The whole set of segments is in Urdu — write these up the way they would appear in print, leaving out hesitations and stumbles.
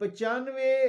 95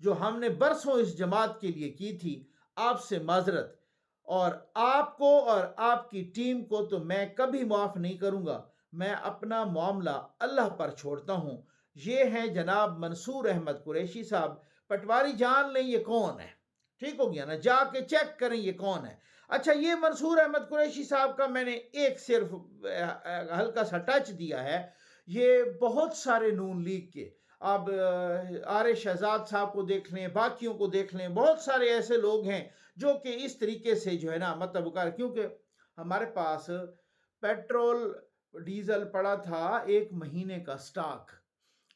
جو ہم نے برسوں اس جماعت کے لیے کی تھی، آپ سے معذرت، اور آپ کو اور آپ کی ٹیم کو تو میں کبھی معاف نہیں کروں گا۔ میں اپنا معاملہ اللہ پر چھوڑتا ہوں۔ یہ ہیں جناب منصور احمد قریشی صاحب۔ پٹواری جان لیں یہ کون ہے، ٹھیک ہو گیا نا، جا کے چیک کریں یہ کون ہے۔ اچھا، یہ منصور احمد قریشی صاحب کا میں نے ایک صرف ہلکا سا ٹچ دیا ہے۔ یہ بہت سارے نون لیگ کے، اب آر شہزاد صاحب کو دیکھ لیں، باقیوں کو دیکھ لیں، بہت سارے ایسے لوگ ہیں جو کہ اس طریقے سے جو ہے نا مطلب، کیونکہ ہمارے پاس پیٹرول ڈیزل پڑا تھا 1 مہینے کا سٹاک،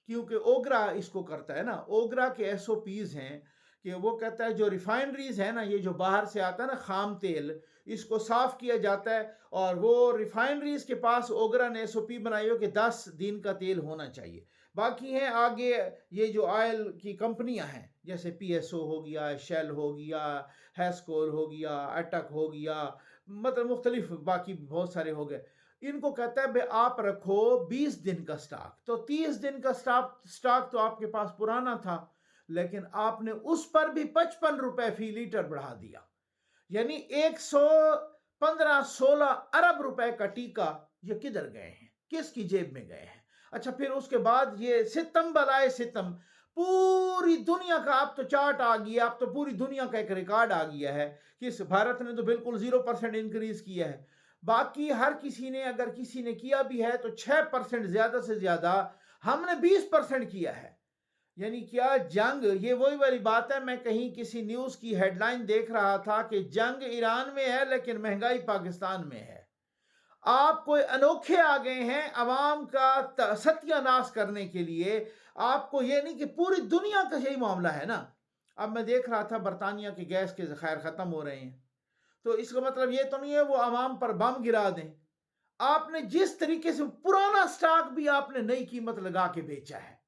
کیونکہ اوگرا اس کو کرتا ہے نا۔ اوگرا کے ایس او پیز ہیں کہ وہ کہتا ہے جو ریفائنریز ہے نا، یہ جو باہر سے آتا ہے نا خام تیل، اس کو صاف کیا جاتا ہے، اور وہ ریفائنریز کے پاس اوگرا نے ایس او پی بنائی ہو کہ 10 دن کا تیل ہونا چاہیے۔ باقی ہیں آگے یہ جو آئل کی کمپنیاں ہیں، جیسے پی ایس او ہو گیا، شیل ہو گیا، ہیسکول ہو گیا، اٹک ہو گیا، مطلب مختلف باقی بہت سارے ہو گئے، ان کو کہتا ہے بھئی آپ رکھو 20 دن کا سٹاک، تو 30 دن کا سٹاک تو آپ کے پاس پرانا تھا، لیکن آپ نے اس پر بھی 55 روپے فی لیٹر بڑھا دیا، یعنی 115-16 ارب روپے کا ٹیکہ یہ کدھر گئے ہیں، کس کی جیب میں گئے ہیں؟ اچھا، پھر اس کے بعد یہ ستم بلائے ستم، پوری دنیا کا اب تو چارٹ آ گیا، اب تو پوری دنیا کا ایک ریکارڈ آ گیا ہے کہ اس بھارت نے تو بالکل 0% انکریز کیا ہے، باقی ہر کسی نے اگر کسی نے کیا بھی ہے تو 6% زیادہ سے زیادہ، ہم نے 20% کیا ہے۔ یعنی کیا جنگ، یہ وہی والی بات ہے، میں کہیں کسی نیوز کی ہیڈ لائن دیکھ رہا تھا کہ جنگ ایران میں ہے لیکن مہنگائی پاکستان میں ہے۔ آپ کوئی انوکھے آ گئے ہیں عوام کا ستیہ ناش کرنے کے لیے، آپ کو یہ نہیں کہ پوری دنیا کا یہی معاملہ ہے نا۔ اب میں دیکھ رہا تھا برطانیہ کے گیس کے ذخائر ختم ہو رہے ہیں، تو اس کا مطلب یہ تو نہیں ہے وہ عوام پر بم گرا دیں۔ آپ نے جس طریقے سے پرانا سٹاک بھی آپ نے نئی قیمت لگا کے بیچا ہے،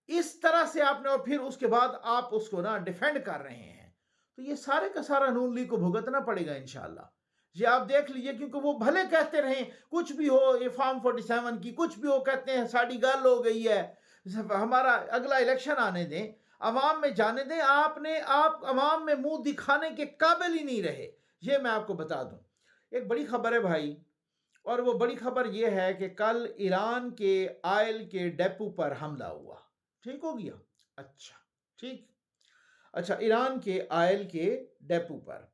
اس طرح سے آپ نے، اور پھر اس کے بعد آپ اس کو نا ڈیفینڈ کر رہے ہیں، تو یہ سارے کا سارا نون لیگ کو بھگتنا پڑے گا انشاءاللہ۔ یہ آپ دیکھ لیجئے، کیونکہ وہ بھلے کہتے رہیں کچھ بھی ہو، یہ فارم 47 کی کچھ بھی ہو، کہتے ہیں ساڑی گال ہو گئی ہے، ہمارا اگلا الیکشن آنے دیں، عوام میں جانے دیں۔ آپ عوام میں منہ دکھانے کے قابل ہی نہیں رہے، یہ میں آپ کو بتا دوں۔ ایک بڑی خبر ہے بھائی، اور وہ بڑی خبر یہ ہے کہ کل ایران کے آئل کے ڈیپو پر حملہ ہوا، ٹھیک ہو گیا؟ اچھا، ایران کے آئل کے ڈیپو پر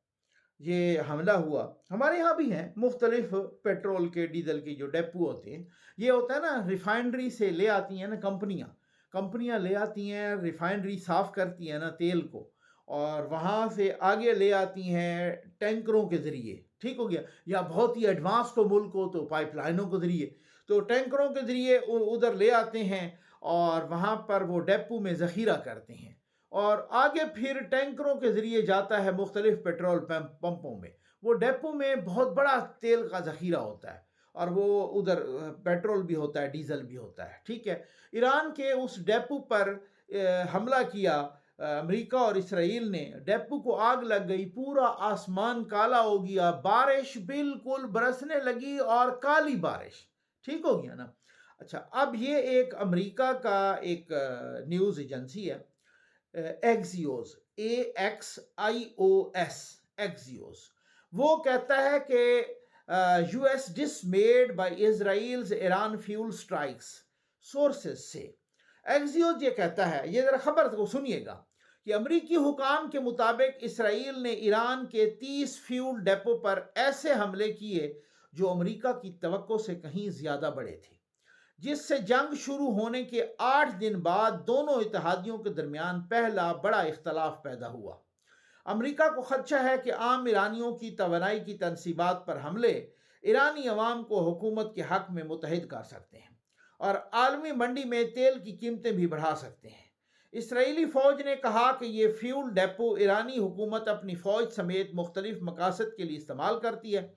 یہ حملہ ہوا۔ ہمارے ہاں بھی ہیں مختلف پیٹرول کے ڈیزل کے جو ڈیپو ہوتے ہیں، یہ ہوتا ہے نا ریفائنری سے لے آتی ہیں نا کمپنیاں لے آتی ہیں، ریفائنری صاف کرتی ہیں نا تیل کو، اور وہاں سے آگے لے آتی ہیں ٹینکروں کے ذریعے، ٹھیک ہو گیا، یا بہت ہی ایڈوانس کو ملک ہو تو پائپ لائنوں کے ذریعے، تو ٹینکروں کے ذریعے ادھر لے آتے ہیں اور وہاں پر وہ ڈیپو میں ذخیرہ کرتے ہیں، اور آگے پھر ٹینکروں کے ذریعے جاتا ہے مختلف پیٹرول پمپوں میں۔ وہ ڈیپو میں بہت بڑا تیل کا ذخیرہ ہوتا ہے، اور وہ ادھر پیٹرول بھی ہوتا ہے، ڈیزل بھی ہوتا ہے، ٹھیک ہے۔ ایران کے اس ڈیپو پر حملہ کیا امریکہ اور اسرائیل نے، ڈیپو کو آگ لگ گئی، پورا آسمان کالا ہو گیا، بارش بالکل برسنے لگی، اور کالی بارش، ٹھیک ہو گیا نا۔ اچھا، اب یہ ایک امریکہ کا ایک نیوز ایجنسی ہے، ایکزیوز، AXIOS، ایکزیوز، وہ کہتا ہے کہ US dismayed by Israel's Iran fuel strikes، sources سے۔ ایکزیوز یہ کہتا ہے، یہ ذرا خبر کو سنیے گا، کہ امریکی حکام کے مطابق اسرائیل نے ایران کے 30 فیول ڈیپو پر ایسے حملے کیے جو امریکہ کی توقع سے کہیں زیادہ بڑے تھے، جس سے جنگ شروع ہونے کے 8 دن بعد دونوں اتحادیوں کے درمیان پہلا بڑا اختلاف پیدا ہوا۔ امریکہ کو خدشہ ہے کہ عام ایرانیوں کی توانائی کی تنصیبات پر حملے ایرانی عوام کو حکومت کے حق میں متحد کر سکتے ہیں، اور عالمی منڈی میں تیل کی قیمتیں بھی بڑھا سکتے ہیں۔ اسرائیلی فوج نے کہا کہ یہ فیول ڈیپو ایرانی حکومت اپنی فوج سمیت مختلف مقاصد کے لیے استعمال کرتی ہے۔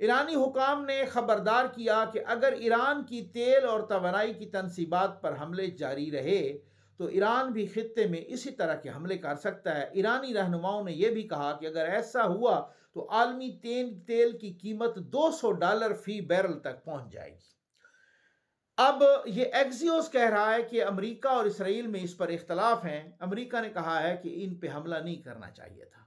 ایرانی حکام نے خبردار کیا کہ اگر ایران کی تیل اور توانائی کی تنصیبات پر حملے جاری رہے تو ایران بھی خطے میں اسی طرح کے حملے کر سکتا ہے۔ ایرانی رہنماؤں نے یہ بھی کہا کہ اگر ایسا ہوا تو عالمی تیل کی قیمت $200 فی بیرل تک پہنچ جائے گی۔ اب یہ ایکزیوس کہہ رہا ہے کہ امریکہ اور اسرائیل میں اس پر اختلاف ہیں. امریکہ نے کہا ہے کہ ان پہ حملہ نہیں کرنا چاہیے تھا.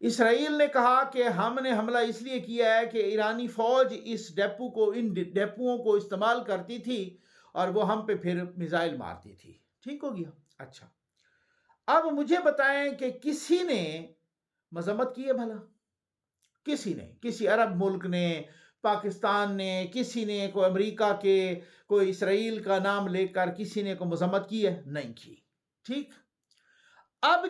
اسرائیل نے کہا کہ ہم نے حملہ اس لیے کیا ہے کہ ایرانی فوج ان ڈیپوؤں کو استعمال کرتی تھی اور وہ ہم پہ پھر میزائل مارتی تھی. ٹھیک ہو گیا. اچھا، اب مجھے بتائیں کہ کسی نے مذمت کی ہے بھلا؟ کسی نے، کسی عرب ملک نے، پاکستان نے، کسی نے، کوئی امریکہ کے، کوئی اسرائیل کا نام لے کر کسی نے کوئی مذمت کی ہے؟ نہیں کی. ٹھیک. اب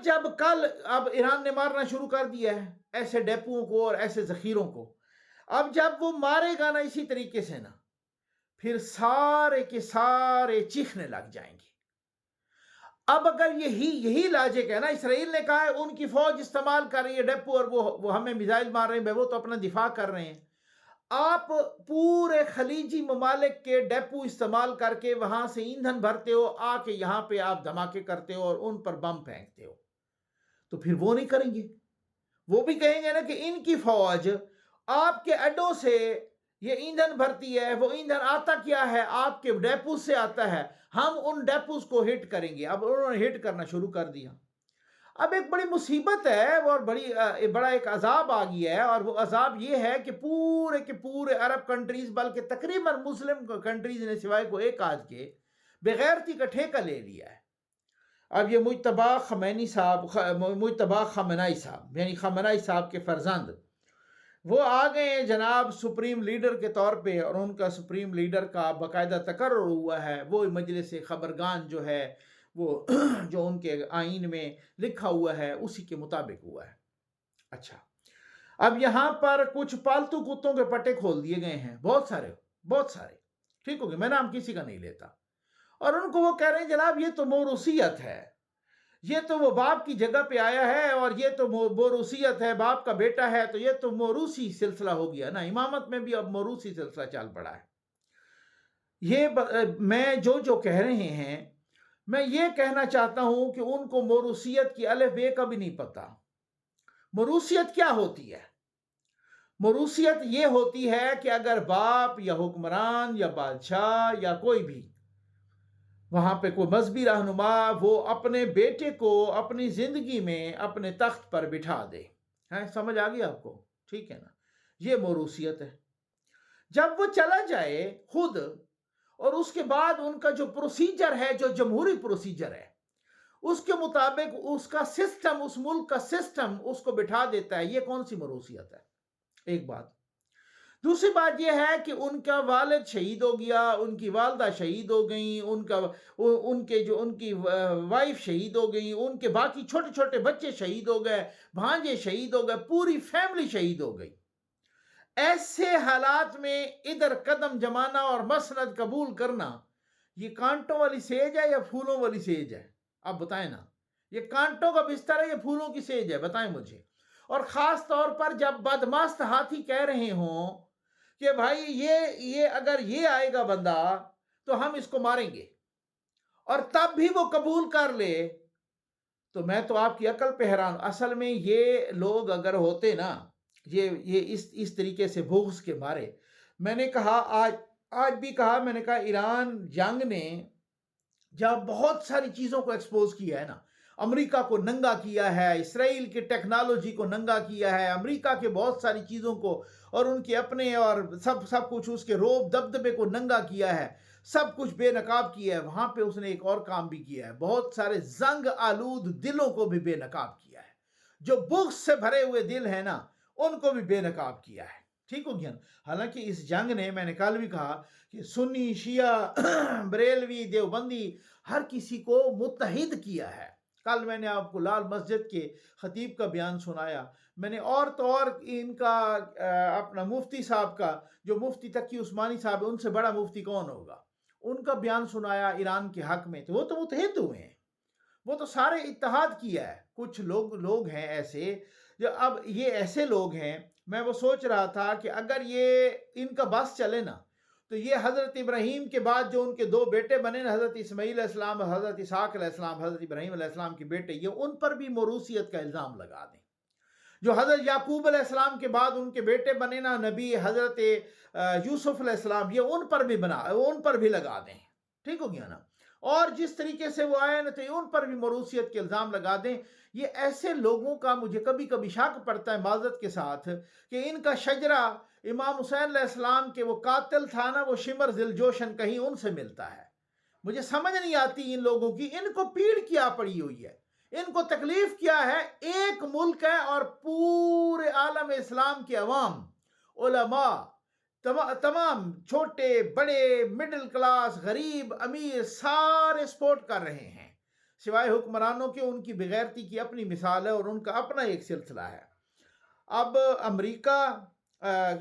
ایران نے مارنا شروع کر دیا ہے ایسے ڈیپوؤں کو اور ایسے ذخیروں کو. اب جب وہ مارے گا نا اسی طریقے سے نا، پھر سارے کے سارے چیخنے لگ جائیں گے. اب اگر یہی لاجک ہے نا، اسرائیل نے کہا ہے ان کی فوج استعمال کر رہی ہے ڈیپو اور وہ ہمیں میزائل مار رہے ہیں، وہ تو اپنا دفاع کر رہے ہیں. آپ پورے خلیجی ممالک کے ڈیپو استعمال کر کے وہاں سے ایندھن بھرتے ہو، آ کے یہاں پہ آپ دھماکے کرتے ہو اور ان پر بم پھینکتے ہو، تو پھر وہ نہیں کریں گے. وہ بھی کہیں گے نا کہ ان کی فوج آپ کے اڈوں سے یہ ایندھن بھرتی ہے، وہ ایندھن آتا کیا ہے؟ آپ کے ڈیپوز سے آتا ہے، ہم ان ڈیپوز کو ہٹ کریں گے. اب انہوں نے ہٹ کرنا شروع کر دیا. اب ایک بڑی مصیبت ہے اور بڑا ایک عذاب آ گیا ہے، اور وہ عذاب یہ ہے کہ پورے کے پورے عرب کنٹریز، بلکہ تقریباً مسلم کنٹریز نے سوائے کو ایک آدھ کے بغیرتی کا ٹھیکہ لے لیا ہے. اب یہ مجتبی خامنئی صاحب یعنی خامنئی صاحب کے فرزند، وہ آ گئے ہیں جناب سپریم لیڈر کے طور پہ، اور ان کا سپریم لیڈر کا باقاعدہ تقرر ہوا ہے. وہ مجلس خبرگان جو ہے، وہ جو ان کے آئین میں لکھا ہوا ہے اسی کے مطابق ہوا ہے. اچھا، اب یہاں پر کچھ پالتو کتوں کے پٹے کھول دیے گئے ہیں، بہت سارے. ٹھیک ہو گیا، میں نام کسی کا نہیں لیتا. اور ان کو وہ کہہ رہے ہیں جناب یہ تو موروثیت ہے، یہ تو وہ باپ کی جگہ پہ آیا ہے، اور یہ تو موروثیت ہے، باپ کا بیٹا ہے، تو یہ تو موروثی سلسلہ ہو گیا نا. امامت میں بھی اب موروثی سلسلہ چل پڑا ہے. میں جو کہہ رہے ہیں، میں یہ کہنا چاہتا ہوں کہ ان کو موروثیت کی الف بے کا بھی نہیں پتا. موروثیت کیا ہوتی ہے؟ موروثیت یہ ہوتی ہے کہ اگر باپ یا حکمران یا بادشاہ یا کوئی بھی وہاں پہ کوئی مذہبی رہنما، وہ اپنے بیٹے کو اپنی زندگی میں اپنے تخت پر بٹھا دے. سمجھ آ گئی آپ کو؟ ٹھیک ہے نا، یہ موروثیت ہے. جب وہ چلا جائے خود، اور اس کے بعد ان کا جو پروسیجر ہے، جو جمہوری پروسیجر ہے، اس کے مطابق اس کا سسٹم، اس ملک کا سسٹم اس کو بٹھا دیتا ہے، یہ کون سی موروثیت ہے؟ ایک بات. دوسری بات یہ ہے کہ ان کا والد شہید ہو گیا، ان کی والدہ شہید ہو گئیں، ان کی وائف شہید ہو گئی، ان کے باقی چھوٹے چھوٹے بچے شہید ہو گئے، بھانجے شہید ہو گئے، پوری فیملی شہید ہو گئی. ایسے حالات میں ادھر قدم جمانا اور مسند قبول کرنا، یہ کانٹوں والی سیج ہے یا پھولوں والی سیج ہے؟ آپ بتائیں نا. یہ کانٹوں کا بستر ہے یا پھولوں کی سیج ہے؟ بتائیں مجھے. اور خاص طور پر جب بدماست ہاتھی کہہ رہے ہوں کہ بھائی یہ اگر یہ آئے گا بندہ تو ہم اس کو ماریں گے، اور تب بھی وہ قبول کر لے، تو میں تو آپ کی عقل پہ حیران. اصل میں یہ لوگ اگر ہوتے نا، یہ اس طریقے سے بغض کے مارے، میں نے کہا آج بھی کہا، میں نے کہا ایران جنگ نے جب بہت ساری چیزوں کو ایکسپوز کیا ہے نا، امریکہ کو ننگا کیا ہے، اسرائیل کی ٹیکنالوجی کو ننگا کیا ہے، امریکہ کے بہت ساری چیزوں کو اور ان کے اپنے اور سب کچھ اس کے روب دبدبے کو ننگا کیا ہے، سب کچھ بے نقاب کیا ہے. وہاں پہ اس نے ایک اور کام بھی کیا ہے، بہت سارے زنگ آلود دلوں کو بھی بے نقاب کیا ہے. جو بغض سے بھرے ہوئے دل ہیں نا، ان کو بھی بے نقاب کیا ہے. ٹھیک ہو گیا. حالانکہ اس جنگ نے، میں نے کل بھی کہا کہ سنی، شیعہ، بریلوی، دیوبندی، ہر کسی کو متحد کیا ہے. کل میں نے آپ کو لال مسجد کے خطیب کا بیان سنایا. میں نے اور تو اور ان کا اپنا مفتی صاحب کا، جو مفتی تقی عثمانی صاحب ہے، ان سے بڑا مفتی کون ہوگا، ان کا بیان سنایا ایران کے حق میں. تو وہ تو متحد ہوئے ہیں، وہ تو سارے اتحاد کیا ہے. کچھ لوگ ہیں ایسے جو، اب یہ ایسے لوگ ہیں، میں وہ سوچ رہا تھا کہ اگر یہ ان کا بس چلے نا، تو یہ حضرت ابراہیم کے بعد جو ان کے دو بیٹے بنے نا، حضرت اسماعیل علیہ السلام، حضرت اسحاق علیہ السلام، حضرت ابراہیم علیہ السلام کے بیٹے، یہ ان پر بھی موروثیت کا الزام لگا دیں. جو حضرت یعقوب علیہ السلام کے بعد ان کے بیٹے بنے نا نبی حضرت یوسف علیہ السلام، یہ ان پر بھی لگا دیں، ٹھیک ہو گیا نا؟ اور جس طریقے سے وہ آئے نا تو ان پر بھی موروثیت کے الزام لگا دیں۔ یہ ایسے لوگوں کا مجھے کبھی کبھی شک پڑتا ہے معذرت کے ساتھ کہ ان کا شجرہ امام حسین علیہ السلام کے وہ قاتل تھا نا، وہ شمر ذل جوشن، کہیں ان سے ملتا ہے۔ مجھے سمجھ نہیں آتی ان لوگوں کی، ان کو پیڑ کیا پڑی ہوئی ہے، ان کو تکلیف کیا ہے؟ ایک ملک ہے اور پورے عالم اسلام کے عوام، علماء، تمام چھوٹے بڑے، مڈل کلاس، غریب امیر، سارے سپورٹ کر رہے ہیں، سوائے حکمرانوں کے۔ ان کی بغیرتی کی اپنی مثال ہے اور ان کا اپنا ایک سلسلہ ہے۔ اب امریکہ،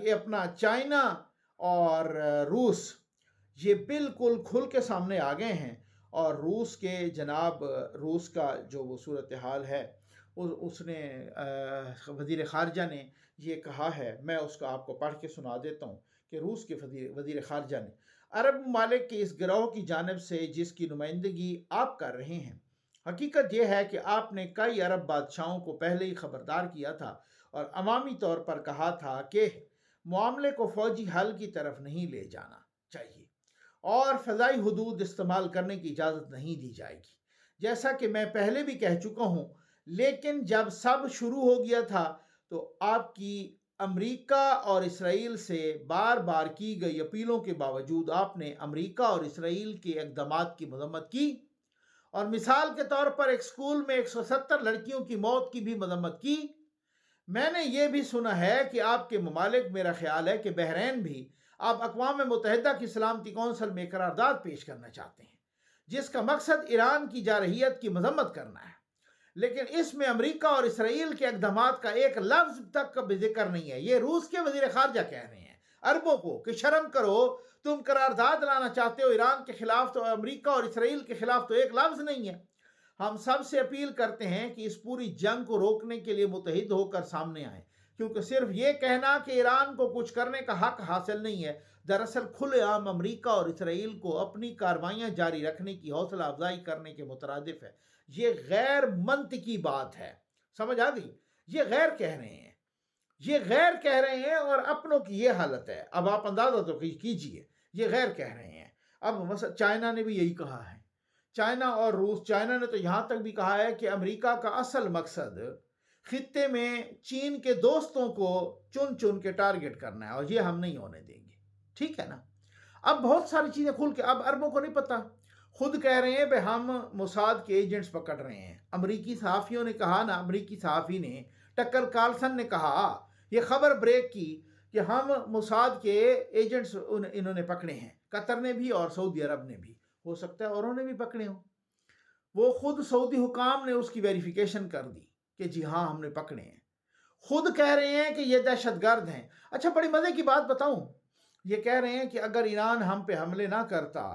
یہ اپنا چائنا اور روس، یہ بالکل کھل کے سامنے آ گئے ہیں۔ اور روس کے جناب، روس کا جو وہ صورتحال ہے، اس نے وزیر خارجہ نے یہ کہا ہے، میں اس کا آپ کو پڑھ کے سنا دیتا ہوں کہ روس کے وزیر خارجہ نے عرب ممالک کے اس گروہ کی جانب سے جس کی نمائندگی آپ کر رہے ہیں، حقیقت یہ ہے کہ آپ نے کئی عرب بادشاہوں کو پہلے ہی خبردار کیا تھا اور عوامی طور پر کہا تھا کہ معاملے کو فوجی حل کی طرف نہیں لے جانا چاہیے اور فضائی حدود استعمال کرنے کی اجازت نہیں دی جائے گی، جیسا کہ میں پہلے بھی کہہ چکا ہوں۔ لیکن جب سب شروع ہو گیا تھا تو آپ کی امریکہ اور اسرائیل سے بار بار کی گئی اپیلوں کے باوجود آپ نے امریکہ اور اسرائیل کے اقدامات کی مذمت کی، اور مثال کے طور پر ایک سکول میں 170 لڑکیوں کی موت کی بھی مذمت کی۔ میں نے یہ بھی سنا ہے کہ آپ کے ممالک، میرا خیال ہے کہ بحرین بھی، آپ اقوام متحدہ کی سلامتی کونسل میں قرارداد پیش کرنا چاہتے ہیں جس کا مقصد ایران کی جارحیت کی مذمت کرنا ہے، لیکن اس میں امریکہ اور اسرائیل کے اقدامات کا ایک لفظ تک کا بھی ذکر نہیں ہے۔ یہ روس کے وزیر خارجہ کہہ رہے ہیں عربوں کو کہ شرم کرو، تم قرارداد لانا چاہتے ہو ایران کے خلاف، تو امریکہ اور اسرائیل کے خلاف تو ایک لفظ نہیں ہے۔ ہم سب سے اپیل کرتے ہیں کہ اس پوری جنگ کو روکنے کے لیے متحد ہو کر سامنے آئیں، کیونکہ صرف یہ کہنا کہ ایران کو کچھ کرنے کا حق حاصل نہیں ہے، دراصل کھلے عام امریکہ اور اسرائیل کو اپنی کارروائیاں جاری رکھنے کی حوصلہ افزائی کرنے کے مترادف ہے۔ یہ غیر منطقی بات ہے، سمجھ آ گئی؟ یہ غیر کہہ رہے ہیں اور اپنوں کی یہ حالت ہے۔ اب آپ اندازہ تو کیجئے، یہ غیر کہہ رہے ہیں۔ اب مثلا چائنا نے بھی یہی کہا ہے، چائنا اور روس۔ چائنا نے تو یہاں تک بھی کہا ہے کہ امریکہ کا اصل مقصد خطے میں چین کے دوستوں کو چن چن کے ٹارگٹ کرنا ہے، اور یہ ہم نہیں ہونے دیں گے، ٹھیک ہے نا؟ اب بہت ساری چیزیں کھل کے، اب عربوں کو نہیں پتا، خود کہہ رہے ہیں کہ ہم موساد کے ایجنٹس پکڑ رہے ہیں۔ امریکی صحافیوں نے کہا نا، امریکی صحافی نے، ٹکر کارلسن نے کہا، یہ خبر بریک کی کہ ہم موساد کے ایجنٹس انہوں نے پکڑے ہیں، قطر نے بھی اور سعودی عرب نے بھی، ہو سکتا ہے اوروں نے بھی پکڑے ہوں۔ وہ خود سعودی حکام نے اس کی ویریفیکیشن کر دی کہ جی ہاں ہم نے پکڑے ہیں، خود کہہ رہے ہیں کہ یہ دہشت گرد ہیں۔ اچھا بڑی مزے کی بات بتاؤں، یہ کہہ رہے ہیں کہ اگر ایران ہم پہ حملے نہ کرتا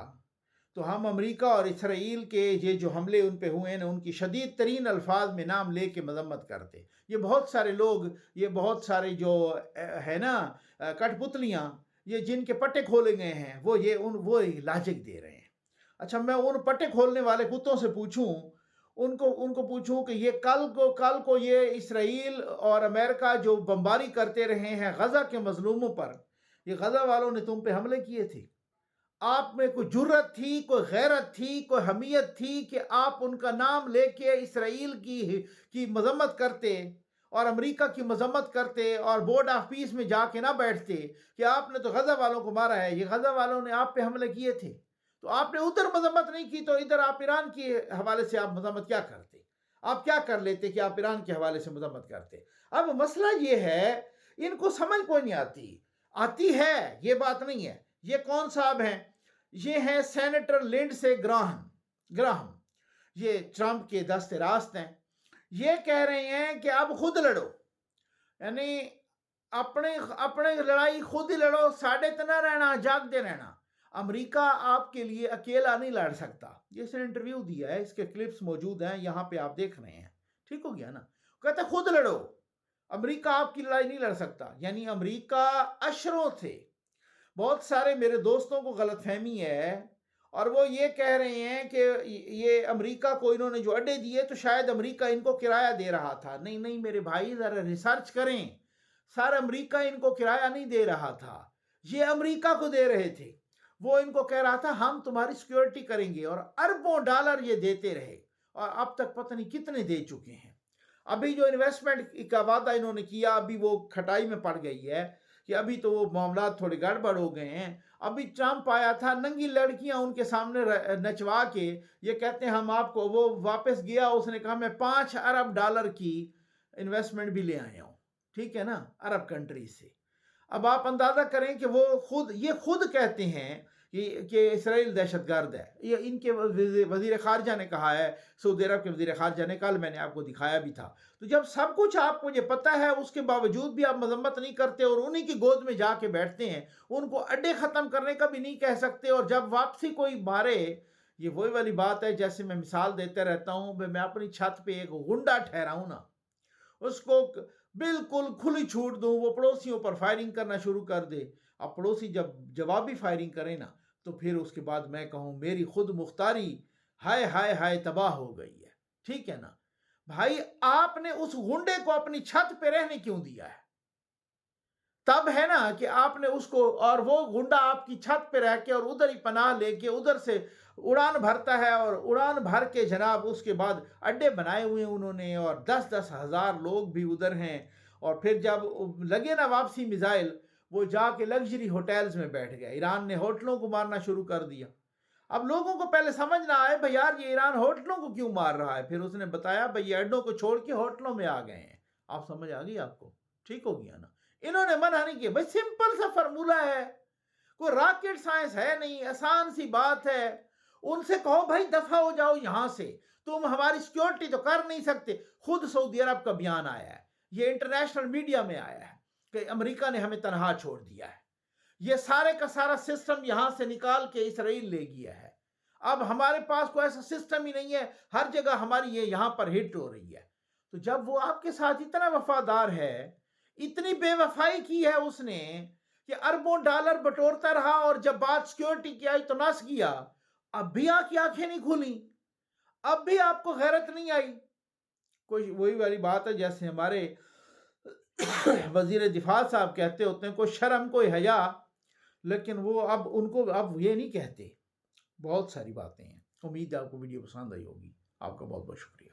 تو ہم امریکہ اور اسرائیل کے یہ جو حملے ان پہ ہوئے ہیں ان کی شدید ترین الفاظ میں نام لے کے مذمت کرتے۔ یہ بہت سارے لوگ، یہ بہت سارے جو ہے نا کٹ پتلیاں، یہ جن کے پٹے کھولے گئے ہیں، وہ لاجک دے رہے ہیں۔ اچھا میں ان پٹے کھولنے والے کتوں سے پوچھوں، ان کو پوچھوں کہ یہ کل کو یہ اسرائیل اور امریکہ جو بمباری کرتے رہے ہیں غزہ کے مظلوموں پر، یہ غزہ والوں نے تم پہ حملے کیے تھے، آپ میں کوئی جرت تھی، کوئی غیرت تھی، کوئی حمیت تھی کہ آپ ان کا نام لے کے اسرائیل کی مذمت کرتے اور امریکہ کی مذمت کرتے اور بورڈ آف پیس میں جا کے نہ بیٹھتے کہ آپ نے تو غزہ والوں کو مارا ہے، یہ غزہ والوں نے آپ پہ حملے کیے تھے؟ تو آپ نے ادھر مذمت نہیں کی تو ادھر آپ ایران کے حوالے سے آپ مذمت کیا کرتے؟ آپ کیا کر لیتے کہ آپ ایران کے حوالے سے مذمت کرتے؟ اب مسئلہ یہ ہے، ان کو سمجھ کوئی نہیں آتی ہے، یہ بات نہیں ہے۔ یہ کون صاحب ہیں؟ یہ ہیں سینیٹر لنڈسے گراہم، یہ ٹرمپ کے دست راست ہیں۔ یہ کہہ رہے ہیں کہ اب خود لڑو، یعنی اپنے لڑائی خود ہی لڑو، ساڑے تنا رہنا، جاگ دے رہنا۔ امریکہ آپ کے لیے اکیلا نہیں لڑ سکتا۔ یہ اس نے انٹرویو دیا ہے، اس کے کلپس موجود ہیں یہاں پہ آپ دیکھ رہے ہیں، ٹھیک ہو گیا نا؟ کہتے خود لڑو، امریکہ آپ کی لڑائی نہیں لڑ سکتا۔ یعنی امریکہ اشروں تھے، بہت سارے میرے دوستوں کو غلط فہمی ہے اور وہ یہ کہہ رہے ہیں کہ یہ امریکہ کو انہوں نے جو اڈے دیے تو شاید امریکہ ان کو کرایہ دے رہا تھا. نہیں نہیں میرے بھائی، ذرا ریسرچ کریں. سر امریکہ ان کو کرایہ نہیں دے رہا تھا، یہ امریکہ کو دے رہے تھے. وہ ان کو کہہ رہا تھا ہم تمہاری سیکیورٹی کریں گے، اور اربوں ڈالر یہ دیتے رہے، اور اب تک پتہ نہیں کتنے دے چکے ہیں. ابھی جو انویسٹمنٹ کا وعدہ انہوں نے کیا ابھی وہ کھٹائی میں پڑ گئی ہے، کہ ابھی تو وہ معاملات تھوڑے گڑبڑ ہو گئے ہیں. ابھی ٹرمپ آیا تھا، ننگی لڑکیاں ان کے سامنے نچوا کے یہ کہتے ہیں ہم آپ کو، وہ واپس گیا، اس نے کہا میں 5 ارب ڈالر کی انویسٹمنٹ بھی لے آیا ہوں. ٹھیک ہے نا، عرب کنٹری سے. اب آپ اندازہ کریں کہ وہ یہ خود کہتے ہیں کہ اسرائیل دہشت گرد ہے. یہ ان کے وزیر خارجہ نے کہا ہے، سعودی عرب کے وزیر خارجہ نے، کل میں نے آپ کو دکھایا بھی تھا. تو جب سب کچھ آپ کو یہ پتہ ہے، اس کے باوجود بھی آپ مذمت نہیں کرتے اور انہی کی گود میں جا کے بیٹھتے ہیں، ان کو اڈے ختم کرنے کا بھی نہیں کہہ سکتے. اور جب واپسی کوئی مارے، یہ وہی والی بات ہے جیسے میں مثال دیتے رہتا ہوں، میں اپنی چھت پہ ایک غنڈہ ٹھہراؤں نا، اس کو بالکل کھلی چھوٹ دوں، وہ پڑوسیوں پر فائرنگ کرنا شروع کر دے. اب پڑوسی جب جوابی فائرنگ کرے نا، تو پھر اس کے بعد میں کہوں میری خود مختاری ہائے ہائے ہائے تباہ ہو گئی ہے. ٹھیک ہے نا بھائی، آپ نے اس غنڈے کو اپنی چھت پہ رہنے کیوں دیا ہے؟ تب ہے نا کہ آپ نے اس کو، اور وہ غنڈہ آپ کی چھت پہ رہ کے اور ادھر ہی پناہ لے کے ادھر سے اڑان بھرتا ہے، اور اڑان بھر کے جناب اس کے بعد اڈے بنائے ہوئے ہیں انہوں نے، اور 10,000 لوگ بھی ادھر ہیں. اور پھر جب لگے نا واپسی میزائل، وہ جا کے لگژری ہوٹلز میں بیٹھ گئے. ایران نے ہوٹلوں کو مارنا شروع کر دیا. اب لوگوں کو پہلے سمجھ نہ آئے بھائی یار یہ ایران ہوٹلوں کو کیوں مار رہا ہے، پھر اس نے بتایا بھائی یہ اڈوں کو چھوڑ کے ہوٹلوں میں آ گئے ہیں. آپ سمجھ آ گئی آپ کو؟ ٹھیک ہو گیا نا. انہوں نے منع نہیں کیا. بھائی سمپل سا فرمولہ ہے، کوئی راکٹ سائنس ہے نہیں، آسان سی بات ہے. ان سے کہو بھائی دفع ہو جاؤ یہاں سے، تم ہماری سیکیورٹی تو کر نہیں سکتے. خود سعودی عرب کا بیان آیا ہے، یہ انٹرنیشنل میڈیا میں آیا ہے کہ امریکہ نے ہمیں تنہا چھوڑ دیا ہے. یہ سارے کا سارا سسٹم یہاں سے نکال کے اسرائیل لے گیا ہے. اب ہمارے پاس کوئی ایسا سسٹم ہی نہیں ہے، ہر جگہ ہماری یہ یہاں پر ہٹ ہو رہی ہے. تو جب وہ آپ کے ساتھ اتنا وفادار ہے، اتنی بے وفائی کی ہے اس نے کہ اربوں ڈالر بٹورتا رہا، اور جب بات سیکیورٹی کی آئی تو نس گیا. اب بھی آپ کی آنکھیں نہیں کھولیں، اب بھی آپ کو غیرت نہیں آئی. کوئی وہی والی بات ہے جیسے ہمارے وزیر دفاع صاحب کہتے ہوتے ہیں، کوئی شرم کوئی حیا، لیکن وہ اب ان کو اب یہ نہیں کہتے. بہت ساری باتیں ہیں. امید ہے آپ کو ویڈیو پسند آئی ہوگی. آپ کا بہت بہت شکریہ.